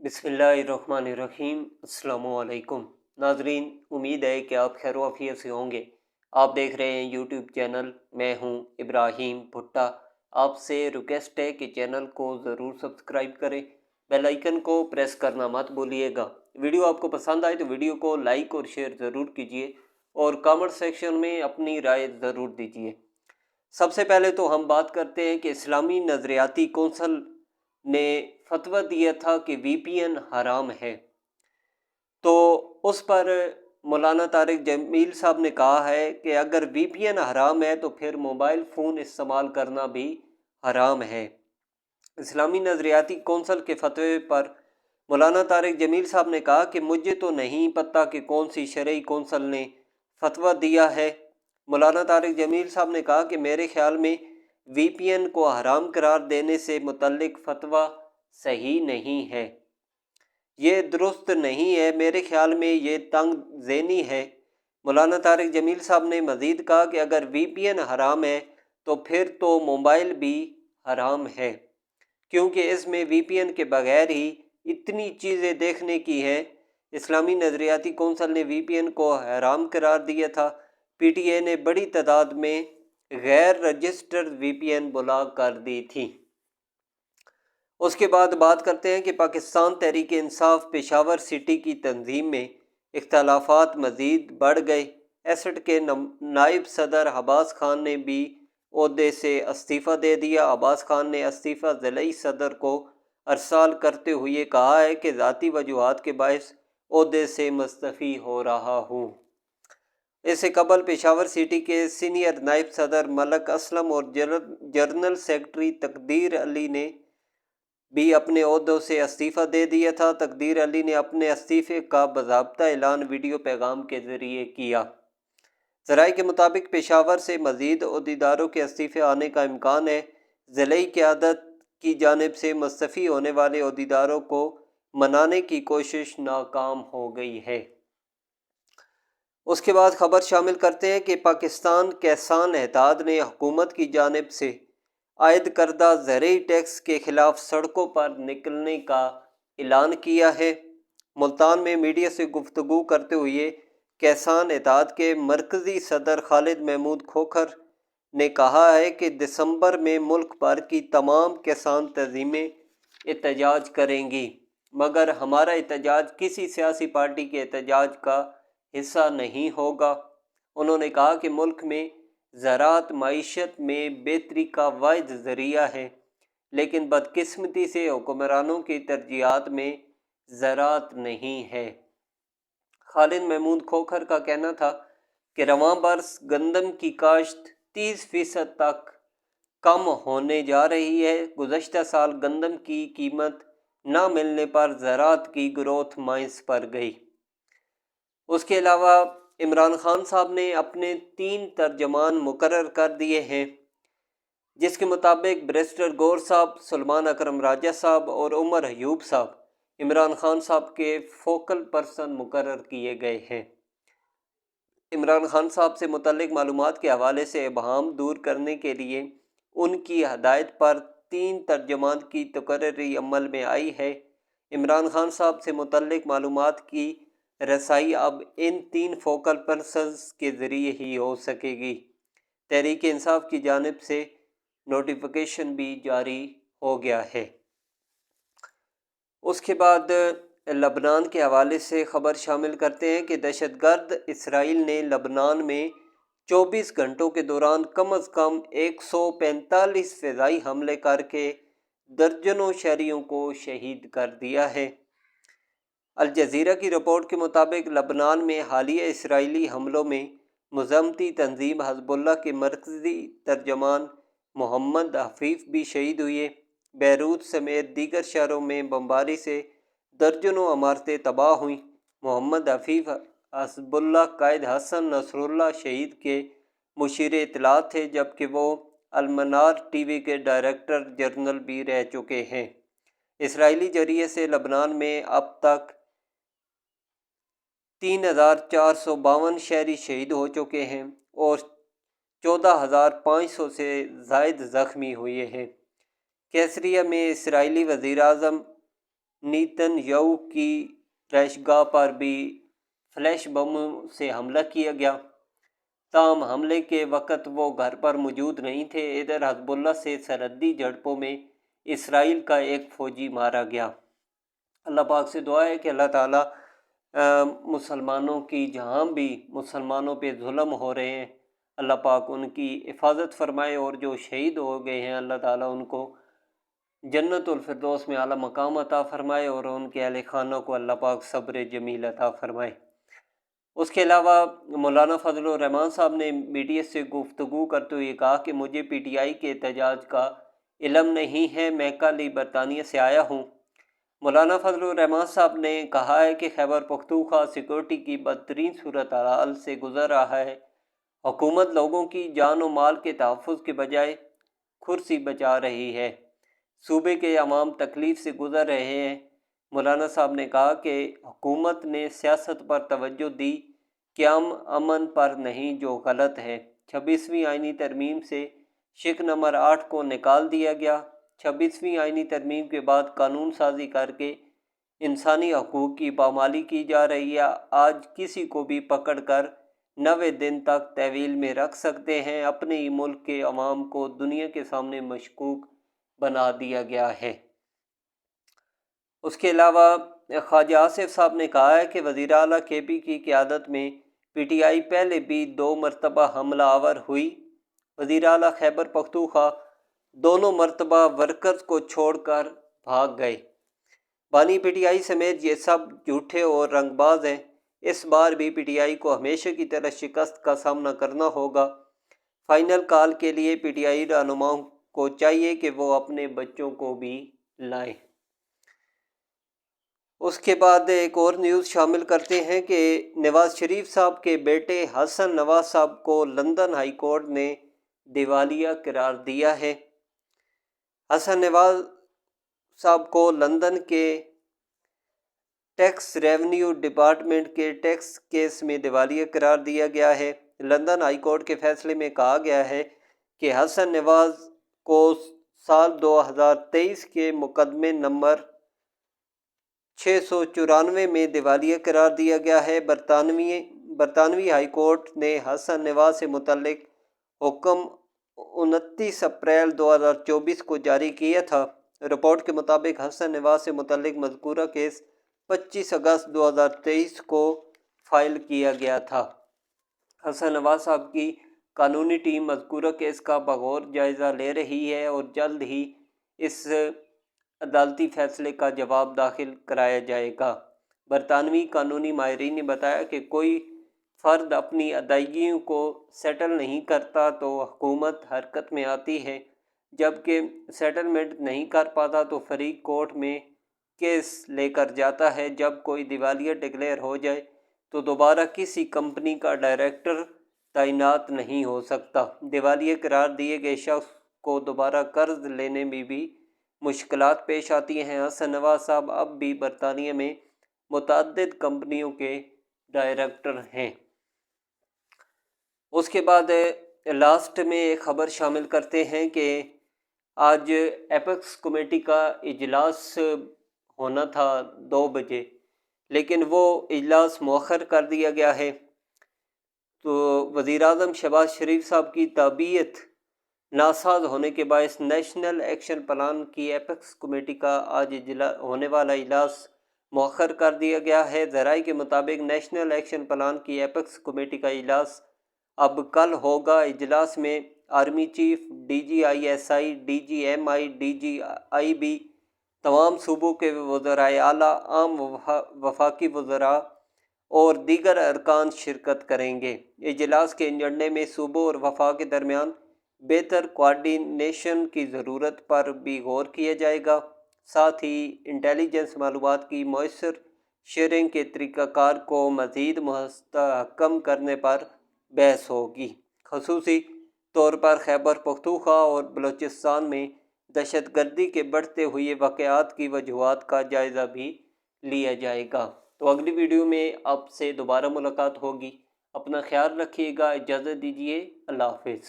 बिस्मिल्लाहिर्रहमानिर्रहीम। अस्सलामुअलैकुम नाजरीन, उम्मीद है कि आप खैर आफियत से होंगे। आप देख रहे हैं यूट्यूब चैनल, मैं हूं इब्राहिम भुट्टा। आपसे रिक्वेस्ट है कि चैनल को ज़रूर सब्सक्राइब करें, बेल आइकन को प्रेस करना मत भूलिएगा। वीडियो आपको पसंद आए तो वीडियो को लाइक और शेयर ज़रूर कीजिए और कमेंट सेक्शन में अपनी राय ज़रूर दीजिए। सबसे पहले तो हम बात करते हैं कि इस्लामी नज़रियाती कौंसल ने फतवा दिया था कि वीपीएन हराम है। तो उस पर मौलाना तारिक जमील साहब ने कहा है कि अगर वीपीएन हराम है तो फिर मोबाइल फ़ोन इस्तेमाल करना भी हराम है। इस्लामी नज़रियाती कौंसल के फतवे पर मौलाना तारिक जमील साहब ने कहा कि मुझे तो नहीं पता कि कौन सी शरई कौंसल ने फतवा दिया है। मौलाना तारिक जमील साहब ने कहा कि मेरे ख्याल में वीपीएन को हराम करार देने से मुतल्लिक फतवा सही नहीं है, ये दुरुस्त नहीं है, मेरे ख्याल में ये तंग ज़ेनी है। मौलाना तारिक जमील साहब ने मज़ीद कहा कि अगर वीपीएन हराम है तो फिर तो मोबाइल भी हराम है, क्योंकि इसमें वीपीएन के बगैर ही इतनी चीज़ें देखने की हैं। इस्लामी नज़रियाती कौंसल ने वीपीएन को हराम करार दिया था। पीटीए ने बड़ी तादाद में गैर रजिस्टर्ड वीपीएन ब्लॉक कर दी थी। उसके बाद बात करते हैं कि पाकिस्तान तहरीक इंसाफ पेशावर सिटी की तंजीम में इख्तलाफात मज़ीद बढ़ गए। एसड के नायब सदर अब्बास खान ने भी ओहदे से इस्तीफ़ा दे दिया। अब्बास खान ने इस्तीफ़ा ज़िलई सदर को अरसाल करते हुए कहा है कि ज़ाती वजूहात के बायस ओहदे से मुस्तफ़ी हो रहा हूँ। इससे कबल पेशावर सिटी के सीनियर नायब सदर मलक असलम और जनरल सेक्रेटरी तकदीर अली ने भी अपने ओहदों से इस्तीफ़ा दे दिया था। तकदीर अली ने अपने इस्तीफ़े का बाज़ाब्ता ऐलान वीडियो पैगाम के ज़रिए किया। ज़राए के मुताबिक पेशावर से मज़ीद ओहदेदारों के इस्तीफ़े आने का इम्कान है। ज़िलई क़यादत की जानिब से मुस्तफ़ी होने वाले ओहदेदारों को मनाने की कोशिश नाकाम हो गई है। उसके बाद ख़बर शामिल करते हैं कि पाकिस्तान किसान एहताद ने हुकूमत की जानिब से आयद करदा ज़रूरी टैक्स के ख़िलाफ़ सड़कों पर निकलने का ऐलान किया है। मुल्तान में मीडिया से गुफ्तगू करते हुए किसान एहताद के मरकज़ी सदर खालिद महमूद खोखर ने कहा है कि दिसंबर में मुल्क भर की तमाम किसान तंजीमें एहतजाज करेंगी, मगर हमारा एहतजाज किसी सियासी पार्टी के एहतजाज का हिस्सा नहीं होगा। उन्होंने कहा कि मुल्क में ज़राअत मईशत में बेहतरी का वाहिद ज़रिया है, लेकिन बदकिस्मती से हुक्मरानों की तरजीहात में ज़राअत नहीं है। खालिद महमूद खोखर का कहना था कि रवां बरस गंदम की काश्त 30% तक कम होने जा रही है। गुज़श्ता साल गंदम की कीमत न मिलने पर ज़राअत की ग्रोथ माइनस पर गई। उसके अलावा इमरान खान साहब ने अपने 3 तर्जमान मुकर्रर कर दिए हैं, जिसके मुताबिक बैरिस्टर गौर साहब, सलमान अकरम राजा साहब और उमर अयूब साहब इमरान खान साहब के फोकल पर्सन मुकर्रर किए गए हैं। इमरान खान साहब से मुतल्लिक मालूमात के हवाले से इबहाम दूर करने के लिए उनकी हदायत पर 3 तर्जमान की तकर्री अमल में आई है। इमरान खान साहब से मुतल्लिक मालूमात की रसाई अब इन 3 फोकल पर्सन्स के ज़रिए ही हो सकेगी। तहरीक इंसाफ की जानिब से नोटिफिकेशन भी जारी हो गया है। उसके बाद लबनान के हवाले से ख़बर शामिल करते हैं कि दहशतगर्द इसराइल ने लबनान में 24 घंटों के दौरान कम अज़ कम 145 फ़िज़ाई हमले करके दर्जनों शहरियों को शहीद कर दिया है। अल जज़ीरा की रिपोर्ट के मुताबिक लबनान में हालिया इसराइली हमलों में मुज़ाहमती तंजीम हिज़्बुल्लाह के मरकज़ी तर्जमान मोहम्मद हफ़ीफ़ भी शहीद हुए। बैरूत समेत दीगर शहरों में बमबारी से दर्जनों इमारतें तबाह हुईं। मोहम्मद हफ़ीफ़ हिज़्बुल्लाह कायद हसन नसरुल्लाह शहीद के मुशीर इत्तलात थे, जबकि वो अलमनार टीवी के डायरेक्टर जनरल भी रह चुके हैं। इसराइली जरिए से लबनान में अब तक 3,452 शहरी शहीद हो चुके हैं और 14,500 से ज़ायद ज़ख्मी हुए हैं। कैसरिया में इसराइली वज़ीर आज़म نیتن یاہو کی رہائش گاہ پر بھی فلیش بموں سے حملہ کیا گیا، تاہم حملے کے وقت وہ گھر پر موجود نہیں تھے۔ ادھر حزب اللہ سے سرحدی جھڑپوں میں اسرائیل کا ایک فوجی مارا گیا۔ اللہ پاک سے دعا ہے کہ اللہ تعالیٰ مسلمانوں کی جہاں بھی مسلمانوں پہ ظلم ہو رہے ہیں، اللہ پاک ان کی حفاظت فرمائے، اور جو شہید ہو گئے ہیں اللہ تعالیٰ ان کو جنت الفردوس میں اعلیٰ مقام عطا فرمائے، اور ان کے اہل خانہ کو اللہ پاک صبر جمیل عطا فرمائے۔ اس کے علاوہ مولانا فضل الرحمان صاحب نے میڈیا سے گفتگو کرتے ہوئے کہا کہ مجھے پی ٹی آئی کے احتجاج کا علم نہیں ہے، میں کل ہی برطانیہ سے آیا ہوں۔ مولانا فضل الرحمان صاحب نے کہا ہے کہ خیبر پختونخوا سیکورٹی کی بدترین صورتحال سے گزر رہا ہے۔ حکومت لوگوں کی جان و مال کے تحفظ کے بجائے کرسی بچا رہی ہے، صوبے کے عوام تکلیف سے گزر رہے ہیں۔ مولانا صاحب نے کہا کہ حکومت نے سیاست پر توجہ دی، قیام امن پر نہیں، جو غلط ہے۔ 26ویں آئینی ترمیم سے شق نمبر 8 کو نکال دیا گیا۔ 26ویں آئینی ترمیم کے بعد قانون سازی کر کے انسانی حقوق کی پامالی کی جا رہی ہے۔ آج کسی کو بھی پکڑ کر 90 دن تک تحویل میں رکھ سکتے ہیں۔ اپنے ہی ملک کے عوام کو دنیا کے سامنے مشکوک بنا دیا گیا ہے۔ اس کے علاوہ خواجہ آصف صاحب نے کہا ہے کہ وزیر اعلیٰ کے پی کی قیادت میں پی ٹی آئی پہلے بھی 2 مرتبہ حملہ آور ہوئی۔ وزیر اعلیٰ خیبر پختونخوا دونوں مرتبہ ورکرز کو چھوڑ کر بھاگ گئے۔ بانی پی ٹی آئی سمیت یہ سب جھوٹے اور رنگ باز ہیں۔ اس بار بھی پی ٹی آئی کو ہمیشہ کی طرح شکست کا سامنا کرنا ہوگا۔ فائنل کال کے لیے پی ٹی آئی رہنماؤں کو چاہیے کہ وہ اپنے بچوں کو بھی لائیں۔ اس کے بعد ایک اور نیوز شامل کرتے ہیں کہ نواز شریف صاحب کے بیٹے حسن نواز صاحب کو لندن ہائی کورٹ نے دیوالیہ قرار دیا ہے۔ حسن نواز صاحب کو لندن کے ٹیکس ریونیو ڈپارٹمنٹ کے ٹیکس کیس میں دیوالیہ قرار دیا گیا ہے۔ لندن ہائی کورٹ کے فیصلے میں کہا گیا ہے کہ حسن نواز کو سال 2023 کے مقدمے نمبر 694 میں دیوالیہ قرار دیا گیا ہے۔ برطانوی ہائی کورٹ نے حسن نواز سے متعلق حکم 29 اپریل 2024 کو جاری کیا تھا۔ رپورٹ کے مطابق حسن نواز سے متعلق مذکورہ کیس 25 اگست 2023 کو فائل کیا گیا تھا۔ حسن نواز صاحب کی قانونی ٹیم مذکورہ کیس کا بغور جائزہ لے رہی ہے اور جلد ہی اس عدالتی فیصلے کا جواب داخل کرایا جائے گا۔ برطانوی قانونی ماہرین نے بتایا کہ کوئی فرد اپنی ادائیگیوں کو سیٹل نہیں کرتا تو حکومت حرکت میں آتی ہے، جبکہ سیٹلمنٹ نہیں کر پاتا تو فریق کورٹ میں کیس لے کر جاتا ہے۔ جب کوئی دیوالیہ ڈکلیئر ہو جائے تو دوبارہ کسی کمپنی کا ڈائریکٹر تعینات نہیں ہو سکتا۔ دیوالیہ قرار دیے گئے شخص کو دوبارہ قرض لینے میں بھی مشکلات پیش آتی ہیں۔ حسن نواز صاحب اب بھی برطانیہ میں متعدد کمپنیوں کے ڈائریکٹر ہیں۔ اس کے بعد لاسٹ میں ایک خبر شامل کرتے ہیں کہ آج ایپیکس کمیٹی کا اجلاس ہونا تھا 2 بجے، لیکن وہ اجلاس مؤخر کر دیا گیا ہے۔ تو وزیر اعظم شہباز شریف صاحب کی طبیعت ناساز ہونے کے باعث نیشنل ایکشن پلان کی ایپیکس کمیٹی کا آج ہونے والا اجلاس مؤخر کر دیا گیا ہے۔ ذرائع کے مطابق نیشنل ایکشن پلان کی ایپیکس کمیٹی کا اجلاس اب کل ہوگا۔ اجلاس میں army chief, D G I S I, D G M I, D G I B, تمام صوبوں کے وزرائے اعلیٰ، عام وفاقی وزراء اور دیگر ارکان شرکت کریں گے۔ اجلاس کے انجڑنے میں صوبوں اور وفاق کے درمیان بہتر کوارڈینیشن کی ضرورت پر بھی غور کیا جائے گا، ساتھ ہی انٹیلیجنس معلومات کی مؤثر شیئرنگ کے طریقہ کار کو مزید مستحکم کرنے پر بحث ہوگی۔ خصوصی طور پر خیبر پختونخوا اور بلوچستان میں دہشت گردی کے بڑھتے ہوئے واقعات کی وجوہات کا جائزہ بھی لیا جائے گا۔ تو اگلی ویڈیو میں آپ سے دوبارہ ملاقات ہوگی۔ اپنا خیال رکھیے گا، اجازت دیجیے، اللہ حافظ۔